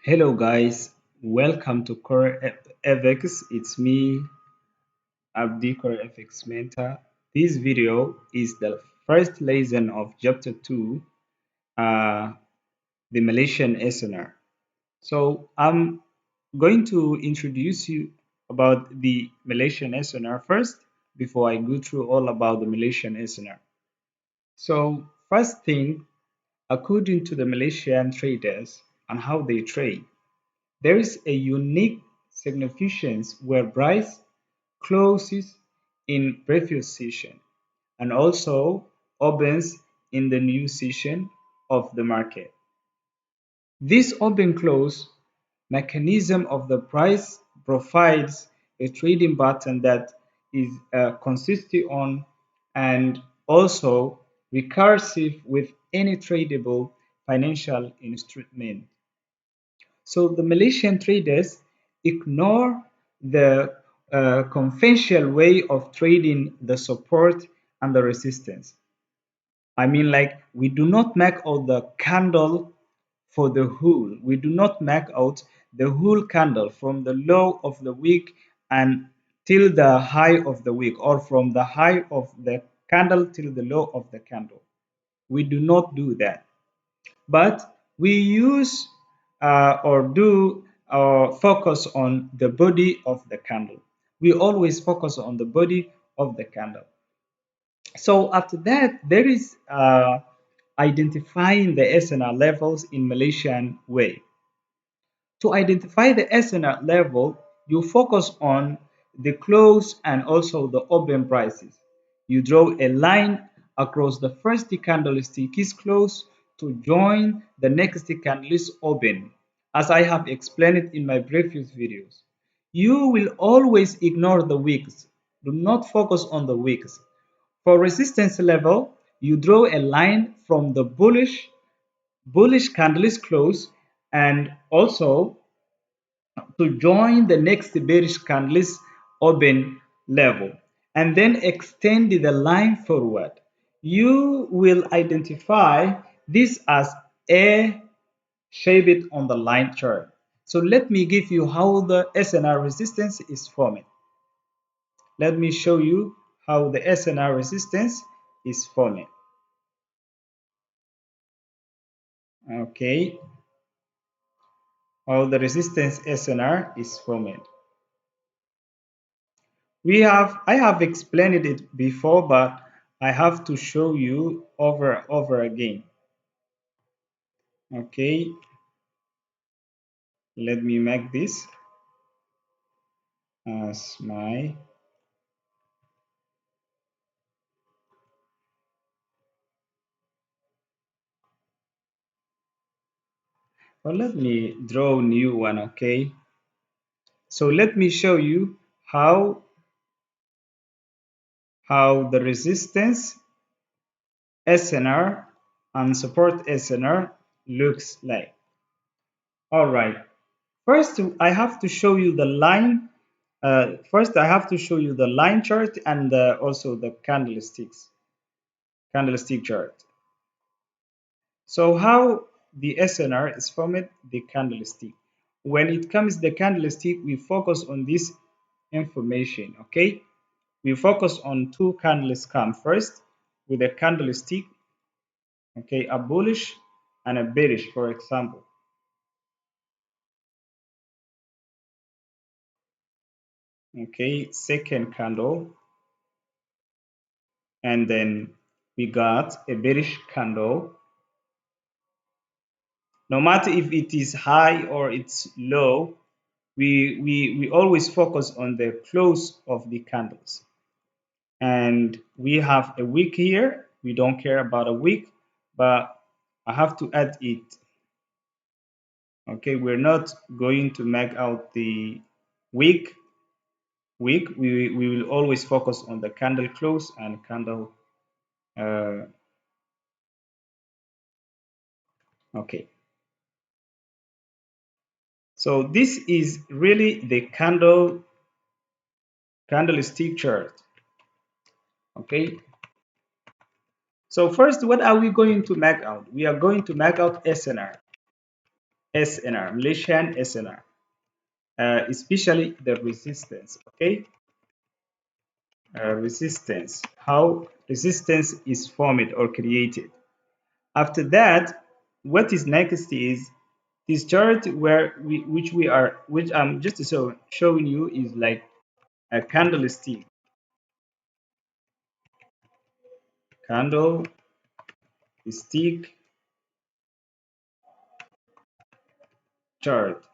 Hello guys, welcome to Core FX. It's me, Abdi Core FX Mentor. This video is the first lesson of Chapter 2, uh, the Malaysian SNR. So I'm going to introduce you about the Malaysian SNR first before I go through all about the Malaysian SNR. So first thing, according to the Malaysian traders and how they trade, there is a unique significance where price closes in previous session and also opens in the new session of the market. This open close mechanism of the price provides a trading pattern that is consistent on and also recursive with any tradable financial instrument. So the Malaysian traders ignore the conventional way of trading the support and the resistance. I mean, like we do not make out the candle for the whole. We do not make out the whole candle from the low of the week and till the high of the week, or from the high of the candle till the low of the candle. We do not do that, but we use or do focus on the body of the candle. We always focus on the body of the candle. So after that, there is identifying the SNR levels in Malaysian way. To identify the SNR level, you focus on the close and also the open prices. You draw a line across the first candlestick is close to join the next candlestick open, as I have explained it in my previous videos. You will always ignore the wicks. Do not focus on the wicks. For resistance level, you draw a line from the bullish candlestick close and also to join the next bearish candle's open level and then extend the line forward. You will identify this as a shaped on the line chart. So let me give you how the SNR resistance is formed. Let me show you how the SNR resistance is formed. Okay, how the resistance SNR is formed. I have explained it before, but I have to show you over again. Okay, let me make this as my let me draw a new one. Okay, so let me show you how the resistance SNR and support SNR looks like. All right, first I have to show you the line. First I have to show you the line chart and also the candlestick chart. So how the SNR is formed, the candlestick. When it comes to the candlestick, we focus on this information, okay? We focus on two candles come first with a candlestick, okay, a bullish and a bearish, for example. Okay, second candle, and then we got a bearish candle. No matter if it is high or it's low, we always focus on the close of the candles. And we have a wick here. We don't care about a wick, but I have to add it. Okay, we're not going to make out the wick. We will always focus on the candle close and candle. Uh, okay, so this is really the candlestick chart. Okay, so first, what are we going to make out? We are going to make out SNR. SNR, Malaysian SNR, especially the resistance. Okay, resistance, how resistance is formed or created. After that, what is next is this chart where which I'm just showing you is like a candlestick, candlestick chart.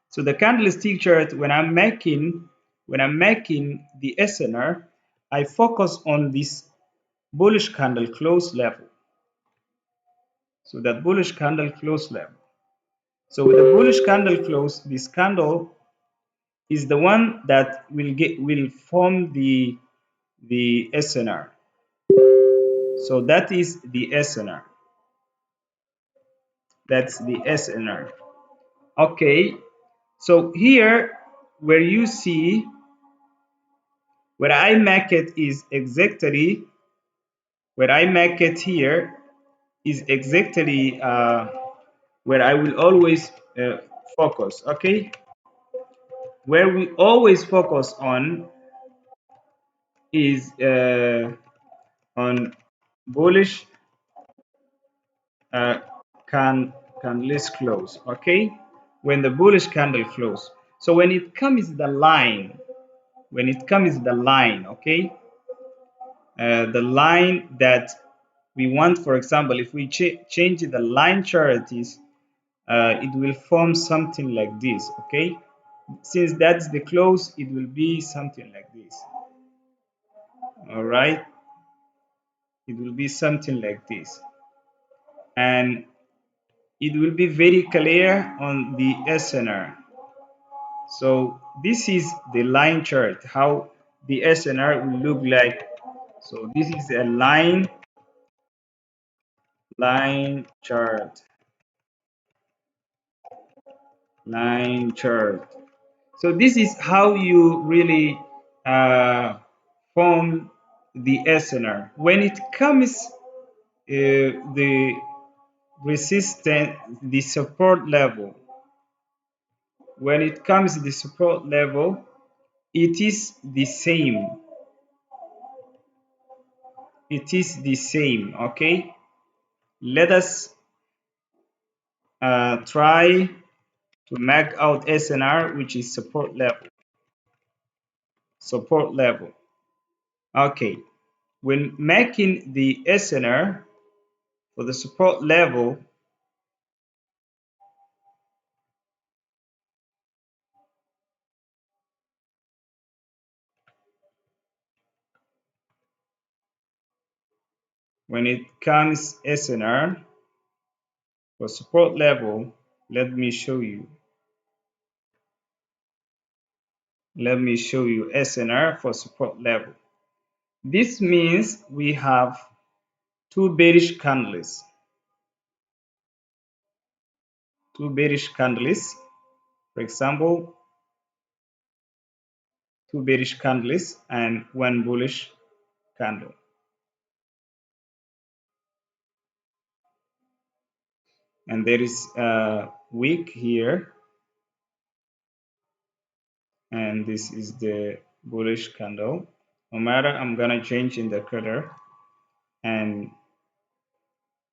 So the candlestick chart, when I'm making the SNR, I focus on this bullish candle close level. So that bullish candle close level. So with the bullish candle close, this candle is the one that will form the SNR. So that is the SNR. That's the SNR. Okay. So here, where you see where I make it is exactly where I make it here is exactly where I will always focus. Okay. Where we always focus on is on bullish uh, candles close. Okay, when the bullish candle close. So when it comes the line, okay, the line that we want, for example, if we change the line chart is it will form something like this. Okay, since that's the close, it will be something like this. All right, it will be something like this, and it will be very clear on the SNR. So this is the line chart, how the SNR will look like. So this is a line chart, line chart. So this is how you really form the SNR. When it comes the resistance, the support level, when it comes to the support level, it is the same. It is the same. Okay, let us try to make out SNR, which is support level. Support level. Okay, when making the SNR for the support level, when it comes SNR for support level, let me show you. Let me show you SNR for support level. This means we have two bearish candles. Two bearish candles. For example, two bearish candles and one bullish candle. And there is a wick here, and this is the bullish candle. No matter, I'm gonna change in the color, and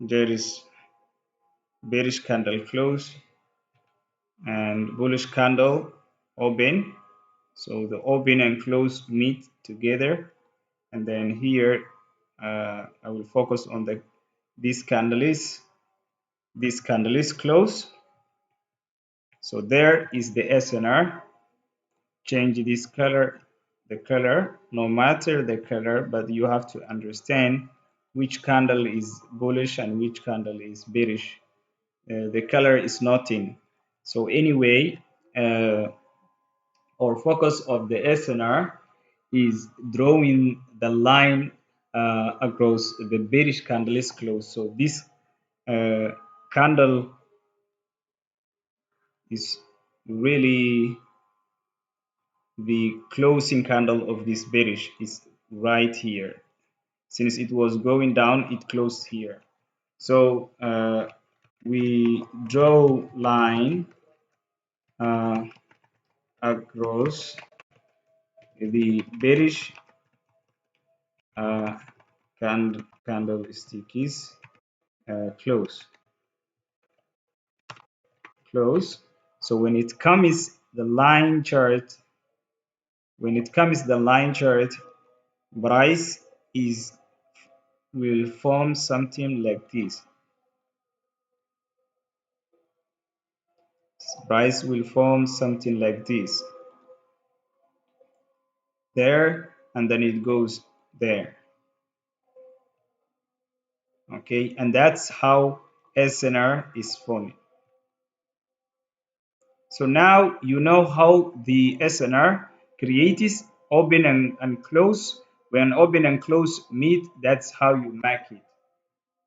there is bearish candle close and bullish candle open. So the open and close meet together, and then here I will focus on this candle is close. So there is the SNR. Change this color, the color, no matter the color, but you have to understand which candle is bullish and which candle is bearish. The color is nothing. So anyway, our focus of the SNR is drawing the line across the bearish candle is close. So this uh, candle is really the closing candle of this bearish is right here. Since it was going down, it closed here. So we draw line across the bearish uh, candlestick is close. So when it comes the line chart, price is will form something like this. Price will form something like this there, and then it goes there. Okay, and that's how SNR is forming. So now you know how the SNR creates open and close. When open and close meet, that's how you make it.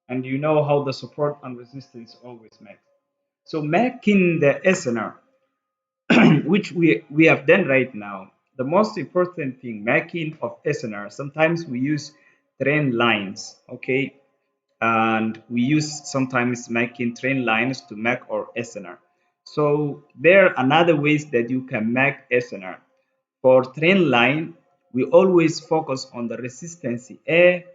And you know how the support and resistance always make. So making the SNR, which we have done right now, the most important thing, making of SNR, sometimes we use trend lines, okay? And we use sometimes making trend lines to make our SNR. So there are another ways that you can make SNR. For trend line, we always focus on the resistance A.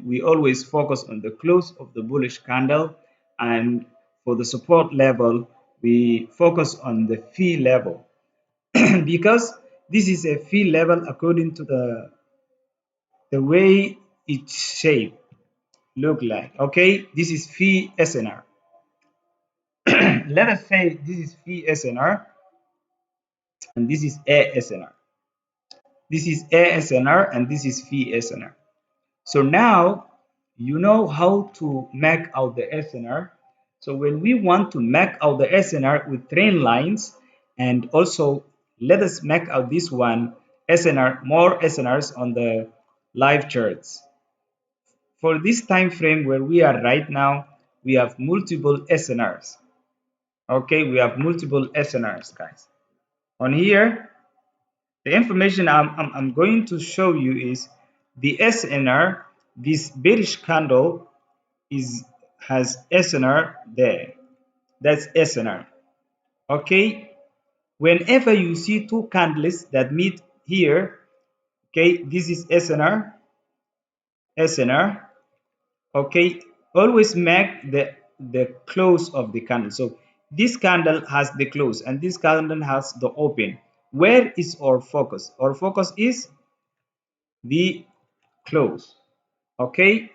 We always focus on the close of the bullish candle, and for the support level, we focus on the fee level because this is a fee level according to the way its shape look like. Okay, this is fee SNR. Let us say this is fee SNR and this is ASNR. This is ASNR and this is fee SNR. So now you know how to make out the SNR. So when we want to make out the SNR with trend lines, and also let us make out this one SNR, more SNRs on the live charts. For this time frame where we are right now, we have multiple SNRs. Okay, we have multiple SNRs, guys. On here, the information I'm going to show you is the SNR. This bearish candle has SNR there. That's SNR. Okay, whenever you see two candles that meet here, okay, this is SNR. Okay, always make the close of the candle. So this candle has the close and this candle has the open. Where is our focus? Our focus is the close. Okay,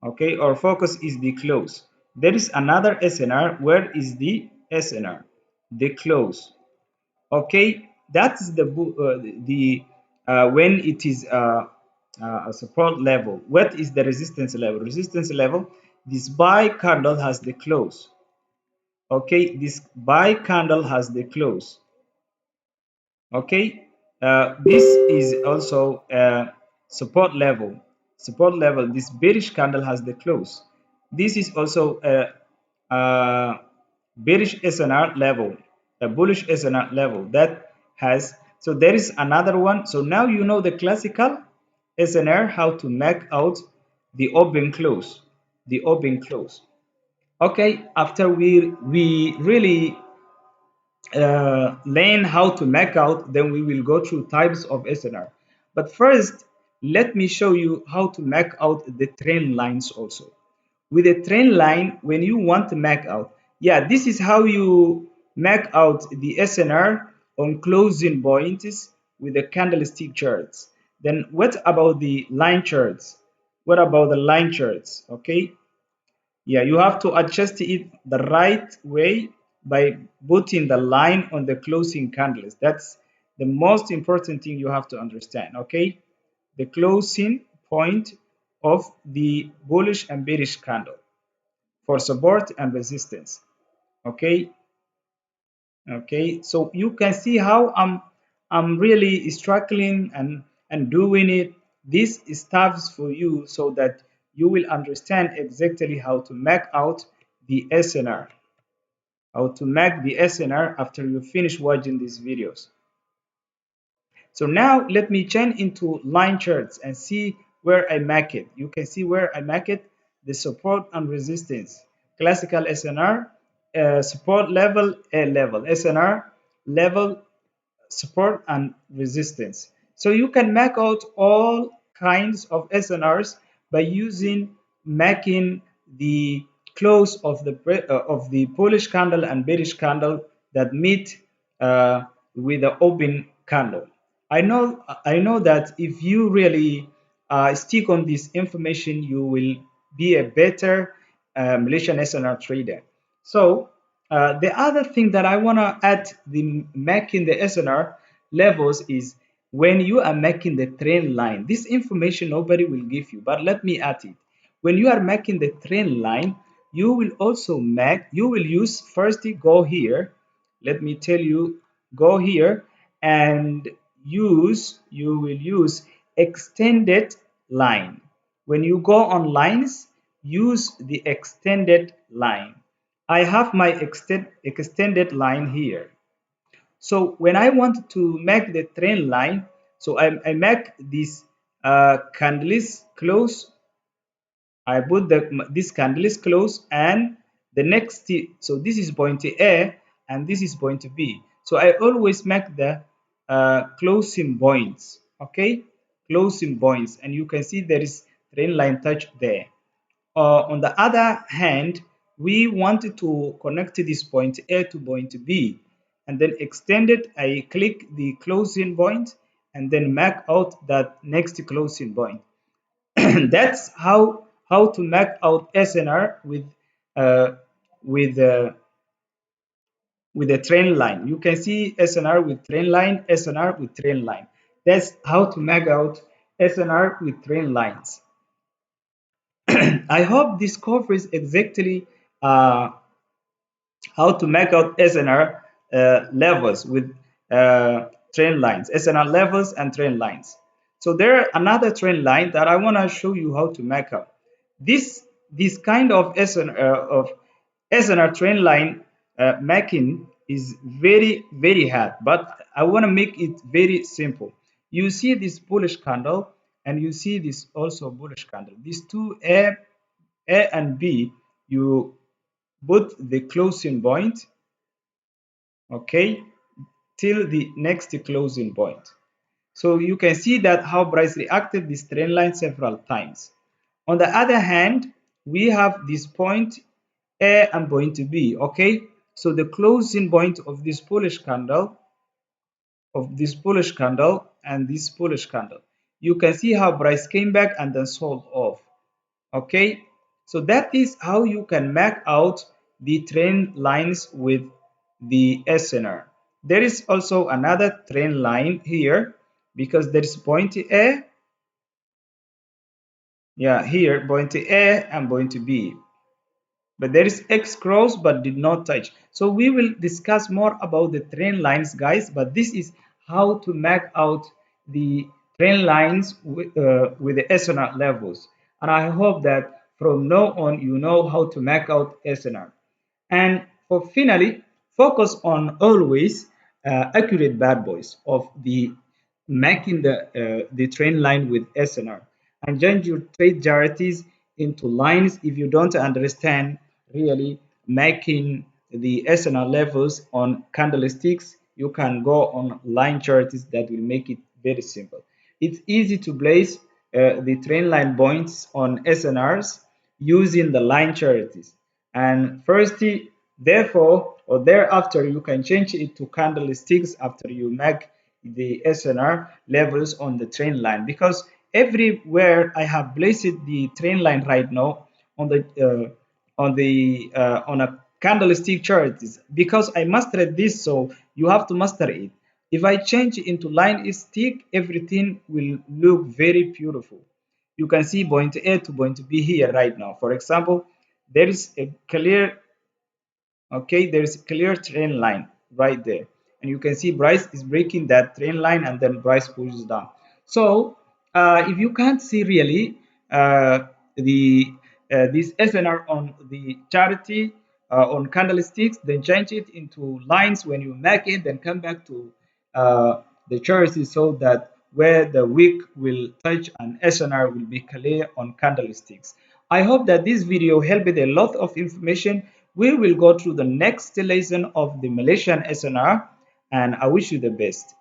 okay, our focus is the close. There is another SNR. Where is the SNR? The close. Okay, that's the when it is a support level. What is the resistance level? Resistance level, this buy candle has the close. Okay, this buy candle has the close. Okay, this is also support level. Support level, this bearish candle has the close. This is also a bearish SNR level, a bullish SNR level that has. So there is another one. So now you know the classical SNR, how to make out the open close, the open close. Okay, after we really learn how to make out, then we will go through types of SNR. But first, let me show you how to make out the trend lines also. With a trend line, when you want to make out, yeah, this is how you make out the SNR on closing points with the candlestick charts. Then what about the line charts? What about the line charts? Okay, yeah, you have to adjust it the right way by putting the line on the closing candles. That's the most important thing you have to understand. Okay, the closing point of the bullish and bearish candle for support and resistance. Okay, okay, so you can see how I'm really struggling and doing it. This stuffs for you so that you will understand exactly how to make out the SNR, how to make the SNR after you finish watching these videos. So now let me change into line charts and see where I make it. You can see where I make it, the support and resistance. classical SNR, support level, A level, SNR level, support and resistance. So you can make out all kinds of SNRs by using making the close of the bullish candle and bearish candle that meet with the open candle. I know that if you really stick on this information, you will be a better Malaysian SNR trader. So the other thing that I want to add the making the SNR levels is when you are making the trend line. This information nobody will give you, but let me add it. When you are making the trend line, you will use first go here. Let me tell you, go here and you will use extended line. When you go on lines, use the extended line. I have my extended line here. So when I want to make the trend line, so I make this candles close. I put this candles close and the next, so this is point A and this is point B. So I always make the closing points, okay? Closing points, and you can see there is trend line touch there. On the other hand, we wanted to connect this point A to point B and then extend it. I click the closing point and then mark out that next closing point. That's how to mark out SNR uh, with uh, with a trend line. You can see SNR with trend line, SNR with trend line. That's how to mark out SNR with trend lines. I hope this covers exactly uh, how to make out SNR levels with trend lines, SNR levels and trend lines. So there are another trend line that I want to show you how to make out. This kind of SNR trend line making is very hard, but I want to make it very simple. You see this bullish candle and you see this also bullish candle. These two A and B, you put the closing point, okay, till the next closing point. So you can see that how price reacted this trend line several times. On the other hand, we have this point A and point B, okay? So the closing point of this bullish candle, and this bullish candle. You can see how price came back and then sold off. Okay, so that is how you can map out the trend lines with the SNR. There is also another trend line here because there is point A, yeah, here point A and point B, but there is X cross but did not touch. So we will discuss more about the trend lines, guys, but this is how to map out the trend lines with the SNR levels. And I hope that from now on you know how to map out SNR. And for finally, focus on always accurate bad boys of the making the trend line with SNR and change your trade charities into lines if you don't understand really making the SNR levels on candlesticks. You can go on line charities that will make it very simple. It's easy to place the trend line points on SNRs using the line charities. And firstly, therefore, or thereafter, you can change it to candlesticks after you make the SNR levels on the trend line, because everywhere I have placed the trend line right now on a candlestick chart is because I mastered this, so you have to master it. If I change it into line stick, everything will look very beautiful. You can see point A to point B here right now. For example, there is a clear, okay, there is a clear trend line right there, and you can see price is breaking that trend line and then price pushes down. So if you can't see really the this SNR on the charity on candlesticks, then change it into lines when you make it, then come back to the charity so that where the wick will touch and SNR will be clear on candlesticks. I hope that this video helped with a lot of information. We will go through the next lesson of the Malaysian SNR, and I wish you the best.